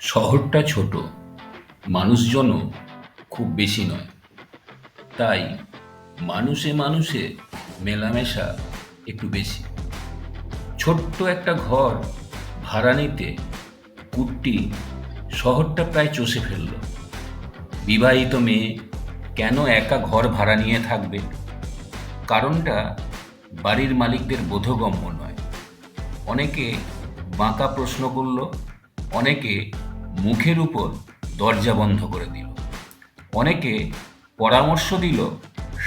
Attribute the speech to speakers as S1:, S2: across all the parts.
S1: শহরটা ছোট, মানুষজনও খুব বেশি নয়। তাই মানুষে মানুষে মেলামেশা একটু বেশি। ছোট্ট একটা ঘর ভাড়া নিতে কুট্টি শহরটা প্রায় চষে ফেলল। বিবাহিত মেয়ে কেন একা ঘর ভাড়া নিয়ে থাকবে? কারণটা বাড়ির মালিকদের বোধগম্য নয়। অনেকে বাঁকা প্রশ্ন করল, অনেকে মুখের উপর দরজা বন্ধ করে দিল, অনেকে পরামর্শ দিল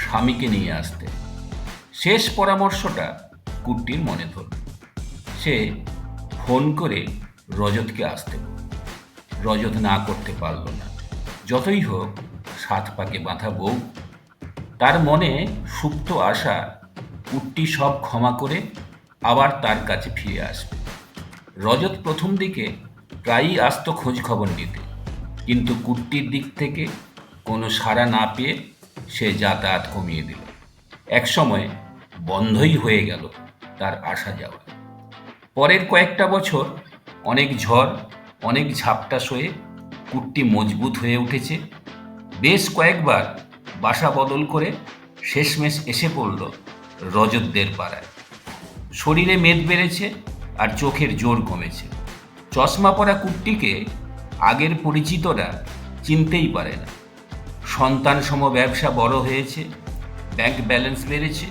S1: স্বামীকে নিয়ে আসতে। শেষ পরামর্শটা কুট্টির মনে ধরল। সে ফোন করে রজতকে আসতে বলল। রজত না করতে পারল না। যতই হোক, 7 পাকে বাঁধা বউ। তার মনে সুপ্ত আশা কুট্টি সব ক্ষমা করে আবার তার কাছে ফিরে আসবে। রজত প্রথম দিকে প্রায়ই আসতো খোঁজ খবর নিতে, কিন্তু কুট্টির দিক থেকে কোনো সাড়া না পেয়ে সে যাতায়াত কমিয়ে দিল। একসময় বন্ধই হয়ে গেল তার আসা যাওয়া। পরের কয়েকটা বছর অনেক ঝড়, অনেক ঝাপটা সয়ে কুট্টি মজবুত হয়ে উঠেছে। বেশ কয়েকবার বাসা বদল করে শেষমেশ এসে পড়ল রজতদের পাড়ায়। শরীরে মেদ বেড়েছে আর চোখের জোর কমেছে। চশমা পরা কুট্টিকে আগের পরিচিতরা চিনতেই পারে না। সন্তান সম ব্যবসা বড় হয়েছে, ব্যাংক ব্যালেন্স বেড়েছে।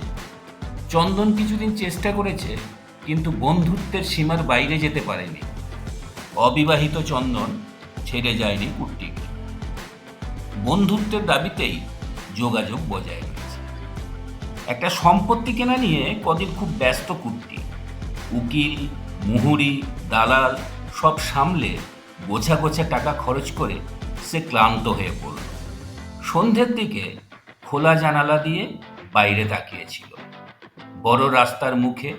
S1: চন্দন কিছুদিন চেষ্টা করেছে, কিন্তু বন্ধুত্বের সীমার বাইরে যেতে পারেনি। অবিবাহিত চন্দন ছেড়ে যায়নি কুট্টিকে। বন্ধুত্বের দাবিতেই যোগাযোগ বজায় রয়েছে। একটা সম্পত্তি কেনা নিয়ে কদিন খুব ব্যস্ত কুট্টি। উকিল, মুহুরি, দালাল সব সামলে গোছা গোছা টাকা খরচ করে সে ক্লান্ত হয়ে পড়ল। সন্ধ্যের দিকে খোলা জানালা দিয়ে বাইরে তাকিয়েছিল। বড় রাস্তার মুখে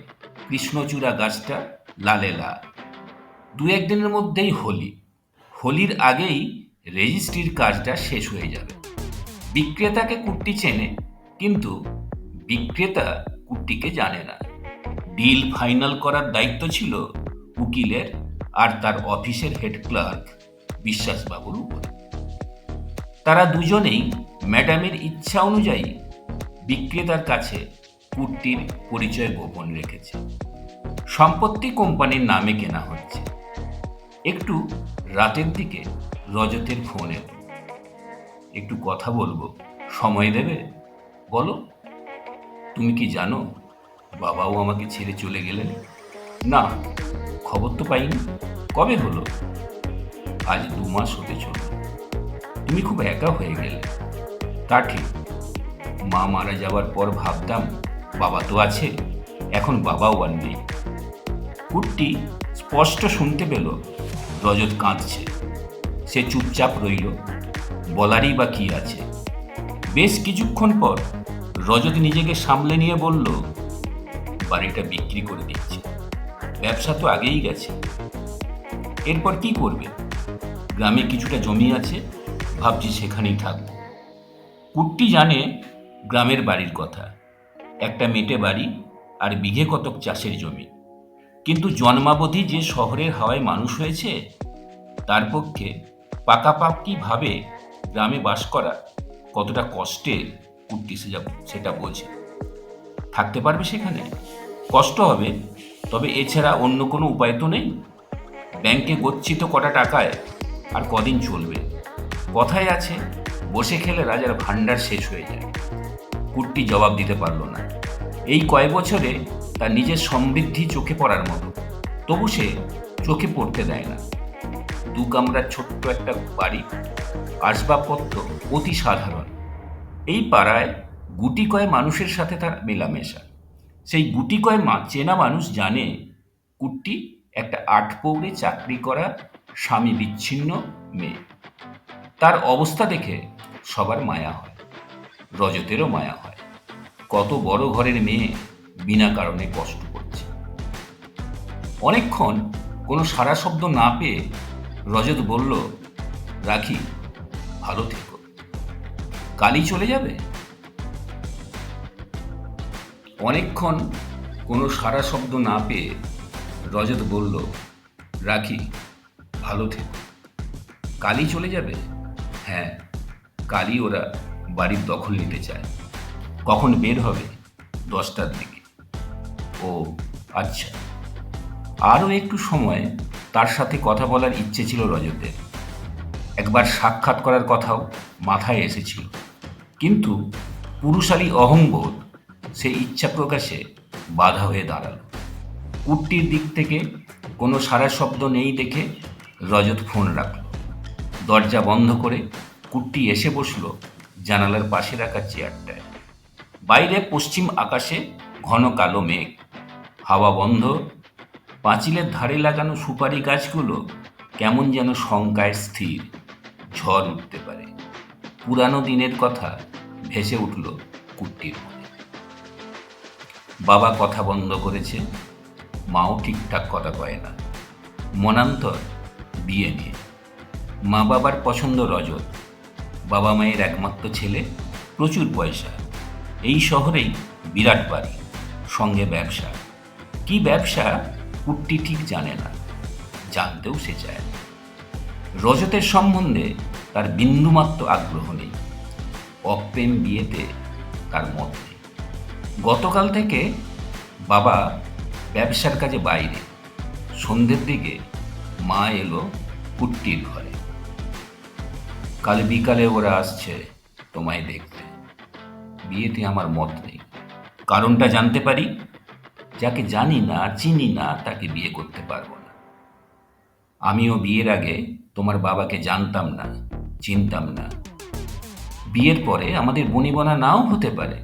S1: কৃষ্ণচূড়া গাছটা লালে লাল। 2-1 দিনের মধ্যেই হোলি। হোলির আগেই রেজিস্ট্রির কাজটা শেষ হয়ে যাবে। বিক্রেতাকে কুট্টি চেনে, কিন্তু বিক্রেতা কুট্টিকে জানে না। ডিল ফাইনাল করার দায়িত্ব ছিল উকিলের আর তার অফিসের হেড ক্লার্ক বিশ্বাসবাবুর উপরে। তারা দুজনেই ম্যাডামের ইচ্ছা অনুযায়ী বিক্রেতার কাছে কুট্টির পরিচয় গোপন রেখেছে। সম্পত্তি কোম্পানির নামে কেনা হচ্ছে। একটু রাতের দিকে রজতের ফোন এলো। একটু কথা বলবো, সময় দেবে? বলো। তুমি কি জানো বাবাও আমাকে ছেড়ে চলে গেলেন? না, খবর তো পাইনি। কবে হলো? আজ 2 মাস হতে চলল। তুমি খুব একা হয়ে গেলে। তা ঠিক। মা মারা যাওয়ার পর ভাবতাম বাবা তো আছে, এখন বাবাও আর নেই। কুট্টি স্পষ্ট শুনতে পেল রজত কাঁদছে। সে চুপচাপ রইল। বলারই বা কি আছে। বেশ কিছুক্ষণ পর রজত নিজেকে সামলে নিয়ে বলল, বাড়িটা বিক্রি করে দিচ্ছি। ব্যবসা তো আগেই গেছে। এরপর কি করবে? গ্রামে কিছুটা জমি আছে, ভাবছি সেখানেই থাকবো। কুট্টি জানে গ্রামের বাড়ির কথা। একটা মেটে বাড়ি আর বিঘে কতক চাষের জমি। কিন্তু জন্মাবধি যে শহরের হাওয়ায় মানুষ হয়েছে, তার পক্ষে পাকাপাকি ভাবে গ্রামে বাস করা কতটা কষ্টের কুট্টি সেটা বোঝে। থাকতে পারবে সেখানে? কষ্ট হবে, তবে এছাড়া অন্য কোনো উপায় তো নেই। ব্যাংকে গচ্ছিত কটা টাকায় আর কদিন চলবে? কথায় আছে, বসে খেলে রাজার ভাণ্ডার শেষ হয়ে যায়। কুট্টি জবাব দিতে পারল না। এই কয়েক বছরে তার নিজের সমৃদ্ধি চোখে পড়ার মতো, তবু সে চোখে পড়তে দেয় না। 2 কামরার ছোট্ট একটা বাড়ি, আসবাবপত্র অতি সাধারণ। এই পাড়ায় গুটি কয় মানুষের সাথে তার মেলামেশা। সেই গুটি কয় চেনা মানুষ জানে কুট্টি একটা আটপৌরে চাকরি করা স্বামী বিচ্ছিন্ন মেয়ে। তার অবস্থা দেখে সবার মায়া হয়। রজতেরও মায়া হয়। কত বড় ঘরের মেয়ে বিনা কারণে কষ্ট করছে। অনেকক্ষণ কোনো সাড়া শব্দ না পেয়ে রজত বলল, রাখি, ভালো থেকো। কালই চলে যাবে? অনেকক্ষণ কোনো সাড়া শব্দ না পেয়ে রজত বলল, রাখি, ভালো থেকো। কালই চলে যাবে? হ্যাঁ, কালই ওরা বাড়ির দখল নিতে চায়। কখন বের হবে? 10টার দিকে। ও আচ্ছা। আরও একটু সময় তার সাথে কথা বলার ইচ্ছে ছিল রজতের। একবার সাক্ষাৎ করার কথাও মাথায় এসেছিল, কিন্তু পুরুষালী অহংবোধ সেই ইচ্ছা প্রকাশে বাধা হয়ে দাঁড়ালো। কুট্টির দিক থেকে কোনো সাড়া শব্দ নেই দেখে রজত ফোন রাখল। দরজা বন্ধ করে কুট্টি এসে বসল জানালার পাশে রাখা চেয়ারটায়। বাইরে পশ্চিম আকাশে ঘন কালো মেঘ, হাওয়া বন্ধ। পাঁচিলের ধারে লাগানো সুপারি গাছগুলো কেমন যেন শঙ্কায় স্থির, ঝড় উঠতে পারে। পুরানো দিনের কথা ভেসে উঠল কুট্টির মনে। বাবা কথা বন্ধ করেছে, মাও ঠিকঠাক কথা কয় না। মনান্তর বিয়ে নিয়ে। মা বাবার পছন্দ রজত, বাবা মায়ের একমাত্র ছেলে, প্রচুর পয়সা, এই শহরেই বিরাট বাড়ি, সঙ্গে ব্যবসা। কি ব্যবসা কুট্টি ঠিক জানে না, জানতেও সে চায় না। রজতের সম্বন্ধে তার বিন্দুমাত্র আগ্রহ নেই। অপ্রেম বিয়েতে তার মত নেই। গতকাল থেকে বাবা ব্যবসার কাজে বাইরে। সন্ধ্যের দিকে মা এলো কুট্টির ঘরে। কাল বিকালে ওরা আসছে তোমায় দেখতে। বিয়েতে আমার মত নেই। কারণটা জানতে পারি? যাকে জানি না, চিনি না, তাকে বিয়ে করতে পারবো না। আমিও বিয়ের আগে তোমার বাবাকে জানতাম না, চিনতাম না। বিয়ের পরে আমাদের বনিবনা নাও হতে পারে।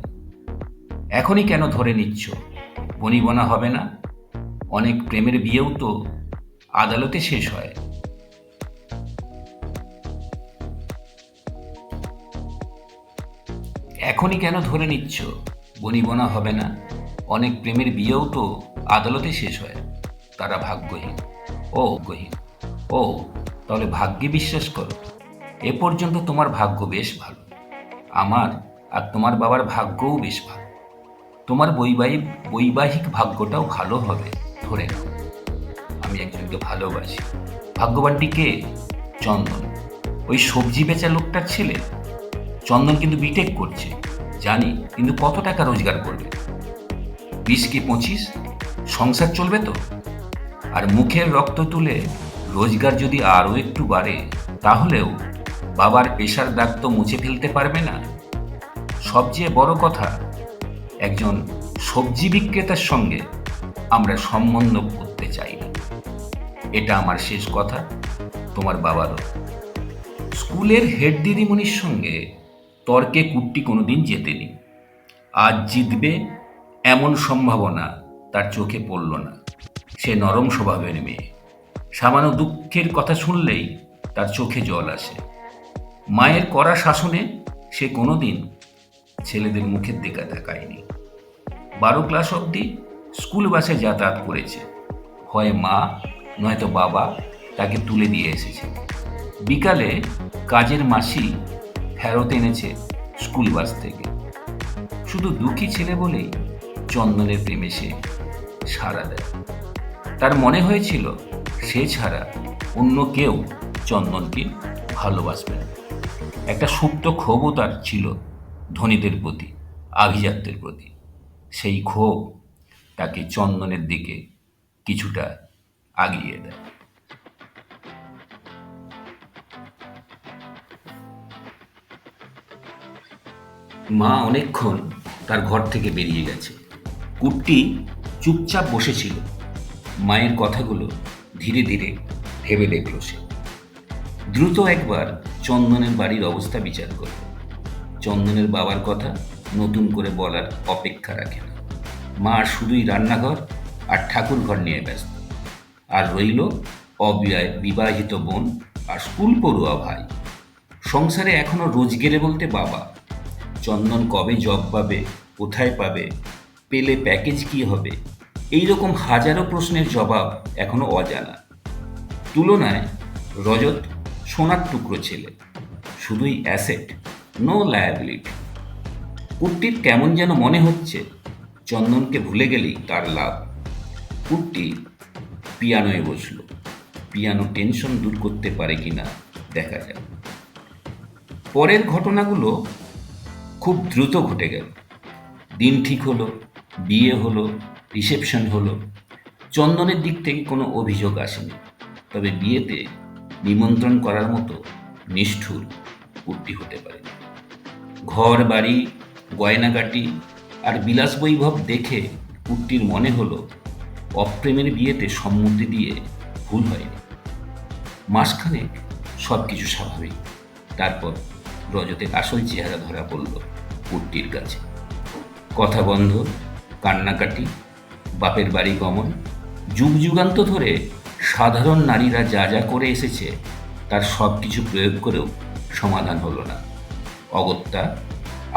S1: এখনই কেন ধরে নিচ্ছ বনিবনা হবে না? অনেক প্রেমের বিয়েও তো আদালতে শেষ হয়। এখনই কেন ধরে নিচ্ছ বনিবনা হবে না? অনেক প্রেমের বিয়েও তো আদালতে শেষ হয়। তারা ভাগ্যহীন। গহীন। ও, তাহলে ভাগ্যে বিশ্বাস করো? এ পর্যন্ত তোমার ভাগ্য বেশ ভালো। আমার আর তোমার বাবার ভাগ্যও বেশ ভালো। তোমার বৈবাহিক ভাগ্যটাও ভালো হবে, ধরে নাও। আমি একজনকে ভালোবাসি। ভাগ্যবানটি কে? চন্দন, ওই সবজি বেচা লোকটার ছেলে। চন্দন কিন্তু বিটেক করছে জানি, কিন্তু কত টাকা রোজগার করবে? 20 কি 25? সংসার চলবে তো? আর মুখের রক্ত তুলে রোজগার যদি আরও একটু বাড়ে, তাহলেও বাবার পেশার দাগ তো মুছে ফেলতে পারবে না। সবচেয়ে বড় কথা, একজন সবজি বিক্রেতার সঙ্গে আমরা সম্বন্ধ করতে চাই না। এটা আমার শেষ কথা, তোমার বাবারও। স্কুলের হেড দিদিমণির সঙ্গে তর্কে কুট্টি কোনোদিন জেতেনি। আজ জিতবে এমন সম্ভাবনা তার চোখে পড়ল না। সে নরম স্বভাবের মেয়ে। সামান্য দুঃখের কথা শুনলেই তার চোখে জল আসে। মায়ের কড়া শাসনে সে কোনোদিন ছেলেদের মুখের দিকে তাকায়নি। 12 ক্লাস অবধি স্কুল বাসে যাতায়াত করেছে। হয় মা নয়তো বাবা তাকে তুলে দিয়ে এসেছে। বিকালে কাজের মাসি ফেরত এনেছে স্কুল বাস থেকে। শুধু দুঃখী ছেলে বলেই চন্দনের প্রেমে সে সাড়া দেয়। তার মনে হয়েছিল সে ছাড়া অন্য কেউ চন্দনকে ভালোবাসবে না। একটা সুপ্ত ক্ষোভও তার ছিল ধনীদের প্রতি, আভিজাত্যের প্রতি। সেই ক্ষোভ তাকে চন্দনের দিকে কিছুটা আগিয়ে দেয়। মা অনেকক্ষণ তার ঘর থেকে বেরিয়ে গেছে। কুট্টি চুপচাপ বসেছিল। মায়ের কথাগুলো ধীরে ধীরে ভেবে দেখল সে। দ্রুত একবার চন্দনের বাড়ির অবস্থা বিচার করল। চন্দনের বাবার কথা নতুন করে বলার অপেক্ষা রাখে না। মা শুধুই রান্নাঘর আর ঠাকুর ঘর নিয়ে ব্যস্ত। আর রইল বিবাহিত বোন আর স্কুল পড়ুয়া ভাই। সংসারে এখনো রোজগেরে বলতে বাবা। চন্দন কবে জব পাবে, কোথায় পাবে, পেলে প্যাকেজ কি হবে, এই রকম হাজারো প্রশ্নের জবাব এখনো অজানা। তুলনায় রজত সোনার টুকরো ছেলে, শুধুই অ্যাসেট, নো লায়াবিলিটি। কুট্টির কেমন যেন মনে হচ্ছে চন্দনকে ভুলে গেলেই তার লাভ। কুট্টি পিয়ানোয় বসল। পিয়ানো টেনশন দূর করতে পারে কিনা দেখা যায়। পরের ঘটনাগুলো খুব দ্রুত ঘটে গেল। দিন ঠিক হলো, বিয়ে হলো, রিসেপশন হলো। চন্দনের দিক থেকে কোনো অভিযোগ আসেনি। তবে বিয়েতে নিমন্ত্রণ করার মতো নিষ্ঠুর কুট্টি হতে পারে। ঘর বাড়ি, গয়নাগাটি আর বিলাস বৈভব দেখে কুট্টির মনে হলো অপ্রেমের বিয়েতে সম্মতি দিয়ে ভুল হয়নি। মাসখানেক সব কিছু স্বাভাবিক। তারপর রজতের আসল চেহারা ধরা পড়ল কুট্টির কাছে। কথা বন্ধ, কান্নাকাটি, বাপের বাড়ি গমন। যুগ যুগান্ত ধরে সাধারণ নারীরা যা যা করে এসেছে তার সব কিছু প্রয়োগ করেও সমাধান হলো না। অগত্যা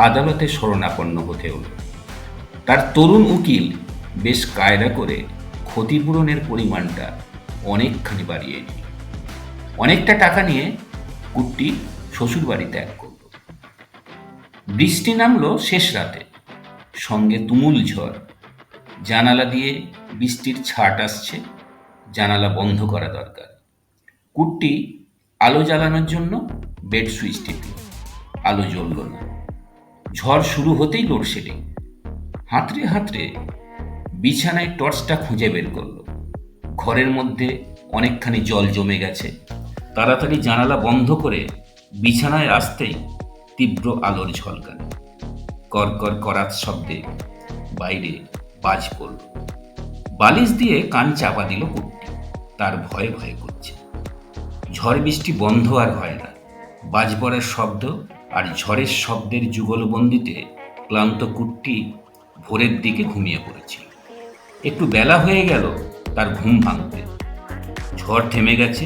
S1: আদালতে শরণাপন্ন হতে হলো। তার তরুণ উকিল বেশ কায়দা করে ক্ষতিপূরণের পরিমাণটা অনেকখানি বাড়িয়ে দিল। অনেকটা টাকা নিয়ে কুট্টি শ্বশুরবাড়ি ত্যাগ করল। বৃষ্টি নামলো শেষ রাতে, সঙ্গে তুমুল ঝড়। জানালা দিয়ে বৃষ্টির ছাট আসছে, জানালা বন্ধ করা দরকার। কুট্টি আলো জ্বালানোর জন্য বেড সুইচ টিপল, আলো জ্বলল না। ঝড় শুরু হতেই লোডশেডিং। হাতড়ে হাতড়ে বিছানায় টর্চটা খুঁজে বের করলো। ঘরের মধ্যে অনেকখানি জল জমে গেছে। তাড়াতাড়ি জানালা বন্ধ করে বিছানায় আসতেই তীব্র আলোর ঝলকানি। করকর করাত শব্দে বাইরে বাজ পড়ল। বালিশ দিয়ে কান চাপা দিল কুট্টি। তার ভয়ে ভয়ে করছে। ঝড় বৃষ্টি বন্ধ আর হয় না। বাজ পড়ার শব্দ আর ঝড়ের শব্দের যুগলবন্দিতে ক্লান্ত কুট্টি ভোরের দিকে ঘুমিয়ে পড়েছিল। একটু বেলা হয়ে গেল তার ঘুম ভাঙতে। ঝড় থেমে গেছে,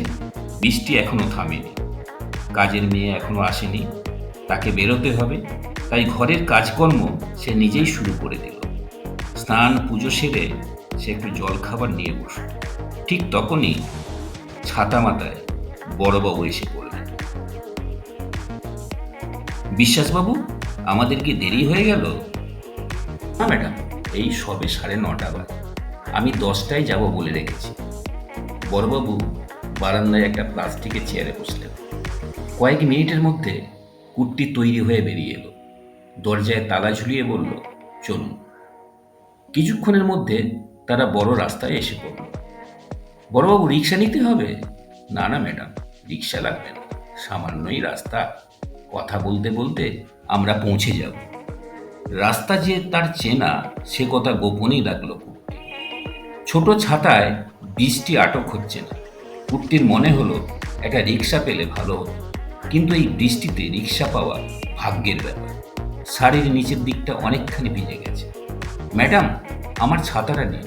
S1: বৃষ্টি এখনো থামেনি। কাজের মেয়ে এখনো আসেনি, তাকে বেরোতে হবে। তাই ঘরের কাজকর্ম সে নিজেই শুরু করে দিল। স্নান পুজো সেরে সে একটু জলখাবার নিয়ে বসল। ঠিক তখনই ছাতা মাথায় বড়বাবু এসে পড়লেন। বিশ্বাসবাবু, আমাদের কি দেরি হয়ে গেল? না ম্যাডাম, এই সবে 9:30 বাজে। আমি 10টায় যাব বলে রেখেছি। বড়বাবু বারান্দায় একটা প্লাস্টিকের চেয়ারে বসলেন। কয়েক মিনিটের মধ্যে কুট্টি তৈরি হয়ে বেরিয়ে এলো। দরজায় তালা ঝুলিয়ে বলল, চলুন। কিছুক্ষণের মধ্যে তারা বড় রাস্তায় এসে পড়ল। বড়বাবু, রিক্সা নিতে হবে? না না ম্যাডাম, রিক্সা লাগবে না, সামান্যই রাস্তা। কথা বলতে বলতে আমরা পৌঁছে যাব। রাস্তা যে তার চেনা সে কথা গোপনই রাখলো কুট্টি। ছোট ছাতায় বৃষ্টি আটক হচ্ছে না। কুট্টির মনে হলো একটা রিক্সা পেলে ভালো হতো, কিন্তু এই বৃষ্টিতে রিক্সা পাওয়া ভাগ্যের ব্যাপার। শাড়ির নিচের দিকটা অনেকখানি ভিজে গেছে। ম্যাডাম, আমার ছাতাটা নিন।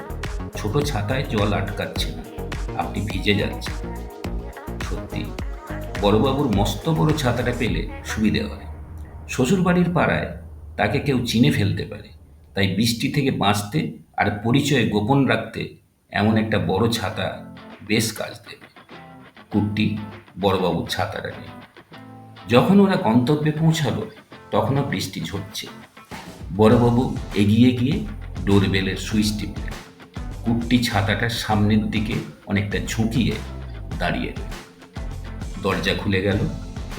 S1: ছোট ছাতায় জল আটকাচ্ছে না, আপনি ভিজে যাচ্ছেন। সত্যি বড়বাবুর মস্ত বড় ছাতাটা পেলে সুবিধে হয়। শ্বশুরবাড়ির পাড়ায় তাকে কেউ চিনে ফেলতে পারে, তাই বৃষ্টি থেকে বাঁচতে আর পরিচয় গোপন রাখতে এমন একটা বড় ছাতা বেশ কাজ দেবে। কুট্টি বড়বাবুর ছাতাটা নিল। যখন ওরা গন্তব্যে পৌঁছালো তখনও বৃষ্টি ঝরছে। বড়বাবু এগিয়ে গিয়ে ডোরবেলের সুইচ টিপলেন। কুট্টি ছাতাটার সামনের দিকে অনেকটা ঝুঁকিয়ে দাঁড়িয়ে রইল। দরজা খুলে গেল।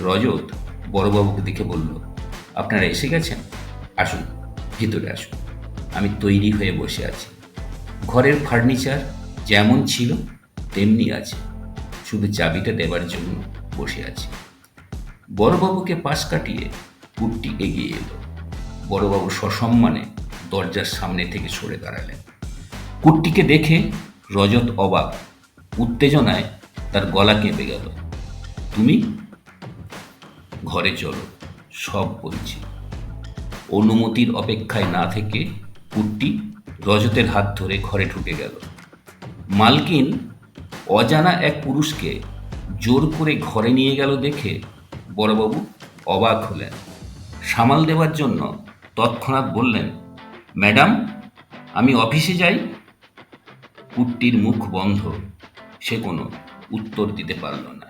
S1: রজত বড়বাবুকে দেখে বলল, আপনারা এসে গেছেন? আসুন, ভিতরে আসুন। আমি তৈরি হয়ে বসে আছি। ঘরের ফার্নিচার যেমন ছিল তেমনি আছে, শুধু চাবিটা দেবার জন্য বসে আছি। বড়বাবুকে পাশ কাটিয়ে কুট্টি এগিয়ে এলো। বড়বাবু সসম্মানে দরজার সামনে থেকে সরে দাঁড়ালেন। কুট্টিকে দেখে রজত অবাক। উত্তেজনায় তার গলা কেঁপে গেল। তুমি? ঘরে চলো, সব বলছি। অনুমতির অপেক্ষায় না থেকে কুট্টি রজতের হাত ধরে ঘরে ঢুকে গেল। মালকিন অজানা এক পুরুষকে জোর করে ঘরে নিয়ে গেল দেখে বড়বাবু অবাক হলেন। সামাল দেওয়ার জন্য তৎক্ষণাৎ বললেন, ম্যাডাম, আমি অফিসে যাই। কুট্টির মুখ বন্ধ, সে কোনো উত্তর দিতে পারল না।